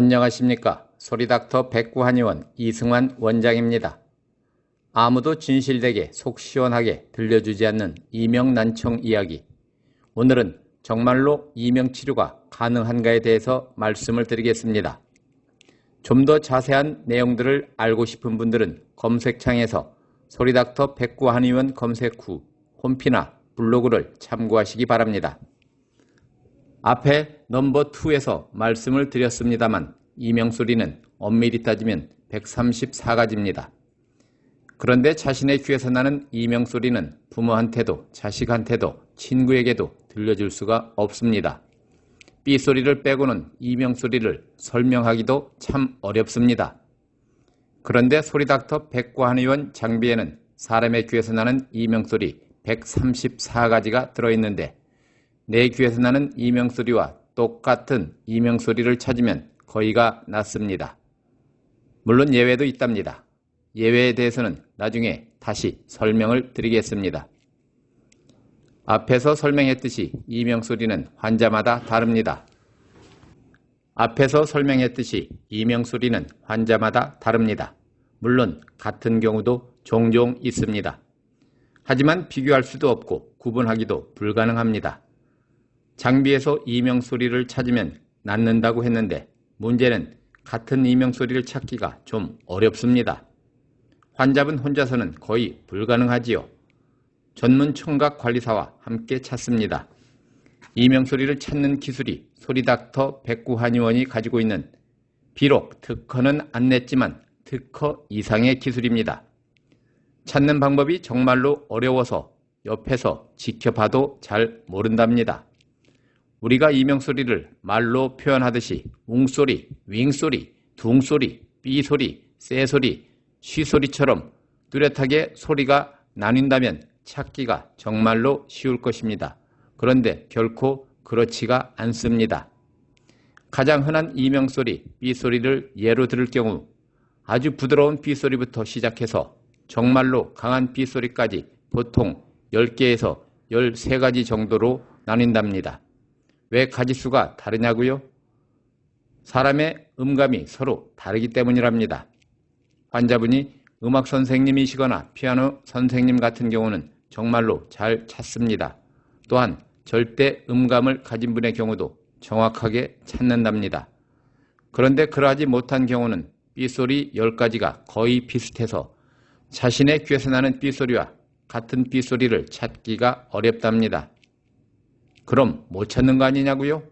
안녕하십니까. 소리닥터 백구한의원 이승환 원장입니다. 아무도 진실되게 속 시원하게 들려주지 않는 이명난청 이야기. 오늘은 정말로 이명치료가 가능한가에 대해서 말씀을 드리겠습니다. 좀 더 자세한 내용들을 알고 싶은 분들은 검색창에서 소리닥터 백구한의원 검색 후 홈피나 블로그를 참고하시기 바랍니다. 앞에 넘버 2에서 말씀을 드렸습니다만 이명소리는 엄밀히 따지면 134가지입니다. 그런데 자신의 귀에서 나는 이명소리는 부모한테도 자식한테도 친구에게도 들려줄 수가 없습니다. 삐소리를 빼고는 이명소리를 설명하기도 참 어렵습니다. 그런데 소리닥터 백구한의원 장비에는 사람의 귀에서 나는 이명소리 134가지가 들어있는데 내 귀에서 나는 이명소리와 똑같은 이명소리를 찾으면 거의가 낫습니다. 물론 예외도 있답니다. 예외에 대해서는 나중에 다시 설명을 드리겠습니다. 앞에서 설명했듯이 이명소리는 환자마다 다릅니다. 물론 같은 경우도 종종 있습니다. 하지만 비교할 수도 없고 구분하기도 불가능합니다. 장비에서 이명소리를 찾으면 낫는다고 했는데 문제는 같은 이명소리를 찾기가 좀 어렵습니다. 환자분 혼자서는 거의 불가능하지요. 전문 청각관리사와 함께 찾습니다. 이명소리를 찾는 기술이 소리닥터 백구한의원이 가지고 있는 비록 특허는 안 냈지만 특허 이상의 기술입니다. 찾는 방법이 정말로 어려워서 옆에서 지켜봐도 잘 모른답니다. 우리가 이명소리를 말로 표현하듯이 웅소리, 윙소리, 둥소리, 삐소리, 쎄소리, 쉬소리처럼 뚜렷하게 소리가 나뉜다면 찾기가 정말로 쉬울 것입니다. 그런데 결코 그렇지가 않습니다. 가장 흔한 이명소리, 삐소리를 예로 들을 경우 아주 부드러운 삐소리부터 시작해서 정말로 강한 삐소리까지 보통 10개에서 13가지 정도로 나뉜답니다. 왜 가지수가 다르냐고요? 사람의 음감이 서로 다르기 때문이랍니다. 환자분이 음악 선생님이시거나 피아노 선생님 같은 경우는 정말로 잘 찾습니다. 또한 절대 음감을 가진 분의 경우도 정확하게 찾는답니다. 그런데 그러하지 못한 경우는 삐소리 10가지가 거의 비슷해서 자신의 귀에서 나는 삐소리와 같은 삐소리를 찾기가 어렵답니다. 그럼 못 찾는 거 아니냐고요?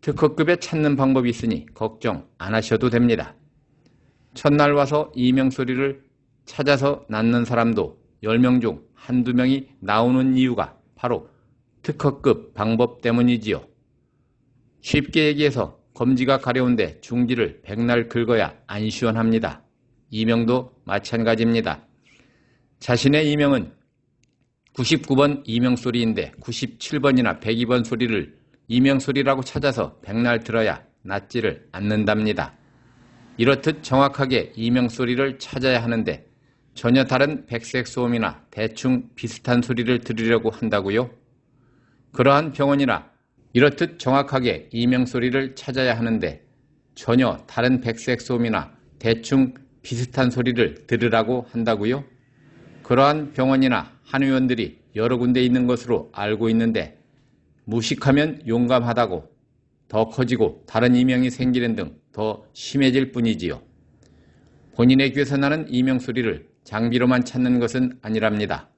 특허급에 찾는 방법이 있으니 걱정 안 하셔도 됩니다. 첫날 와서 이명소리를 찾아서 낫는 사람도 10명 중 한두 명이 나오는 이유가 바로 특허급 방법 때문이지요. 쉽게 얘기해서 검지가 가려운데 중지를 백날 긁어야 안 시원합니다. 이명도 마찬가지입니다. 자신의 이명은 99번 이명소리인데 97번이나 102번 소리를 이명소리라고 찾아서 백날 들어야 낫지를 않는답니다. 이렇듯 정확하게 이명소리를 찾아야 하는데 전혀 다른 백색 소음이나 대충 비슷한 소리를 들으려고 한다고요? 그러한 병원이나 이렇듯 정확하게 이명소리를 찾아야 하는데 전혀 다른 백색 소음이나 대충 비슷한 소리를 들으라고 한다고요? 그러한 병원이나 한의원들이 여러 군데 있는 것으로 알고 있는데 무식하면 용감하다고 더 커지고 다른 이명이 생기는 등 더 심해질 뿐이지요. 본인의 귀에서 나는 이명소리를 장비로만 찾는 것은 아니랍니다.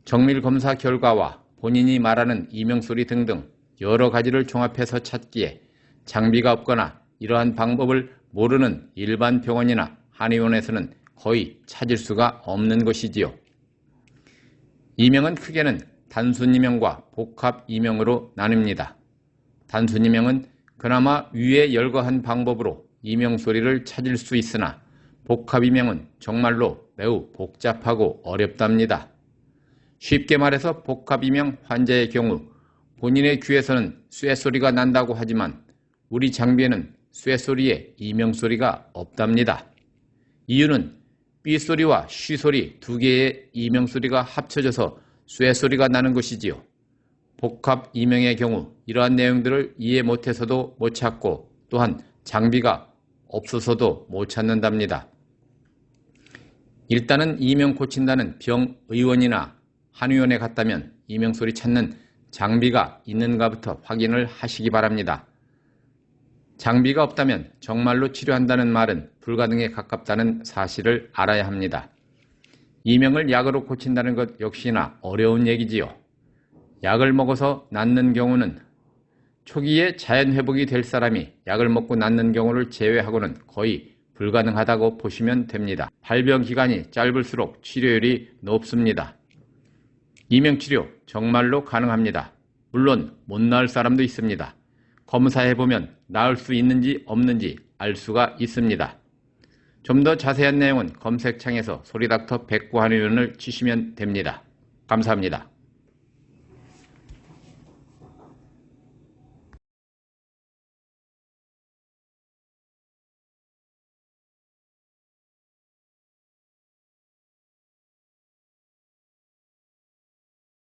정밀검사 결과와 본인이 말하는 이명소리 등등 여러 가지를 종합해서 찾기에 장비가 없거나 이러한 방법을 모르는 일반 병원이나 한의원에서는 거의 찾을 수가 없는 것이지요. 이명은 크게는 단순 이명과 복합 이명으로 나뉩니다. 단순 이명은 그나마 위에 열거한 방법으로 이명소리를 찾을 수 있으나 복합 이명은 정말로 매우 복잡하고 어렵답니다. 쉽게 말해서 복합 이명 환자의 경우 본인의 귀에서는 쇠소리가 난다고 하지만 우리 장비에는 쇠소리에 이명소리가 없답니다. 이유는 삐소리와 쉬소리 두 개의 이명소리가 합쳐져서 쇠소리가 나는 것이지요. 복합 이명의 경우 이러한 내용들을 이해 못해서도 못 찾고 또한 장비가 없어서도 못 찾는답니다. 일단은 이명 고친다는 병의원이나 한의원에 갔다면 이명소리 찾는 장비가 있는가부터 확인을 하시기 바랍니다. 장비가 없다면 정말로 치료한다는 말은 불가능에 가깝다는 사실을 알아야 합니다. 이명을 약으로 고친다는 것 역시나 어려운 얘기지요. 약을 먹어서 낫는 경우는 초기에 자연회복이 될 사람이 약을 먹고 낫는 경우를 제외하고는 거의 불가능하다고 보시면 됩니다. 발병 기간이 짧을수록 치료율이 높습니다. 이명치료 정말로 가능합니다. 물론 못 나을 사람도 있습니다. 검사해보면 나을 수 있는지 없는지 알 수가 있습니다. 좀 더 자세한 내용은 검색창에서 소리닥터 백구한의원을 치시면 됩니다. 감사합니다.